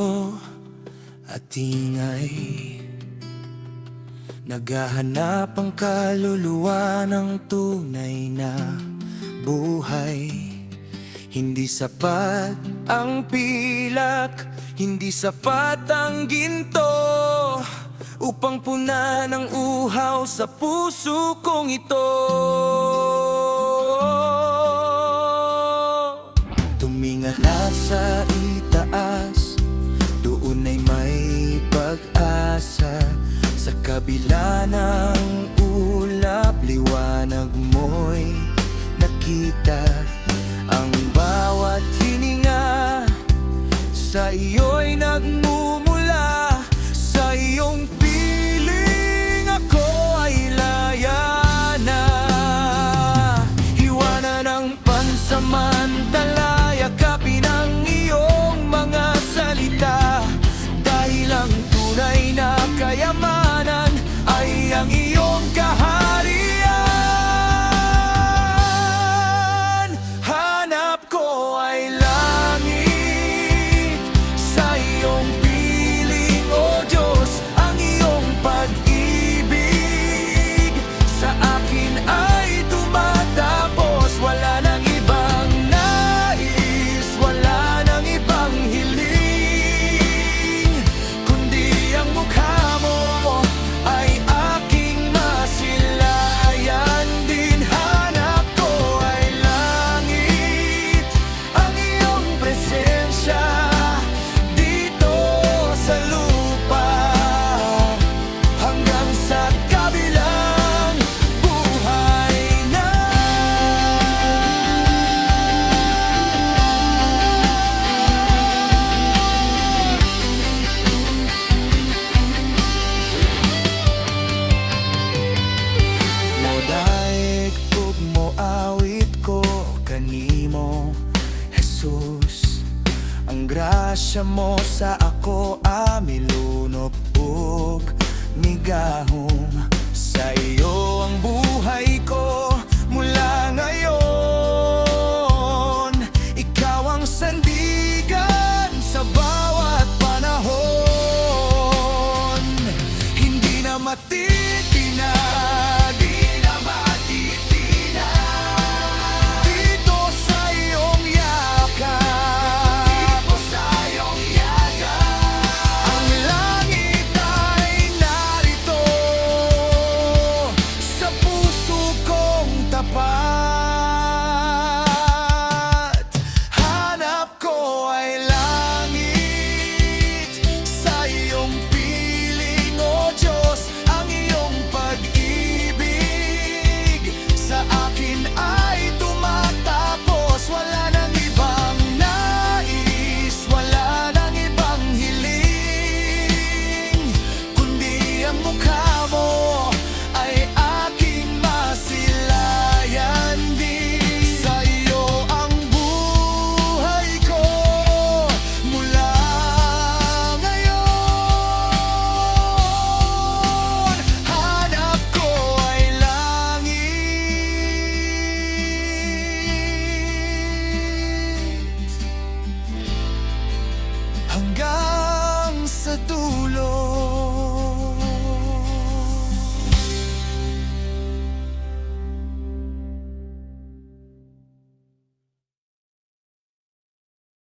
gusto at ingay. Naghahanap ang kaluluwa ng tunay na buhay. Hindi sapat ang pilak, hindi sapat ang ginto upang punan ang uhaw sa puso kong ito. Tumingala sa itaas, doon ay may pag-asa. Sa kabila ng ulap, liwanag mo'y nakita. Ang bawat hininga sa iyo'y nagmumula. Sa iyong piling ako ay laya na. Iwanan ang pansamantala, yakapin ang iyong mga salita. Dahil ang tunay na kayamanan ay ang iyong kaharian. Hanap ko ay langit, sa iyong piling, O Diyos, ang iyong pag-ibig sa akin ay tumatapos. Wala nang ibang nais, wala nang ibang hiling, kundi ang mukha mo ay aking masilayan din. Hanap ko ay langit, ang iyong presensya dito sa lupa, hanggang sa kabilang buhay na. Modaig ug moawit ko kanimo, Jesus. Ang grasya mo sa ako milunop ug migahom. Sa iyo ang buhay ko mula ngayon. Ikaw ang sandigan sa bawat panahon. Hindi na matitinag, dito sa iyong yakap. Ang langit ay narito sa puso kong tapat. Hanap ko ay langit, sa iyong piling, O Diyos, ang iyong pag-ibig sa akin ay tumatapos. Wala nang ibang nais, wala nang ibang hiling, kundi ang mukha mo ay aking masilayan din. Sa iyo ang buhay ko mula ngayon. Hanap ko ay langit, hanggang sa dulo.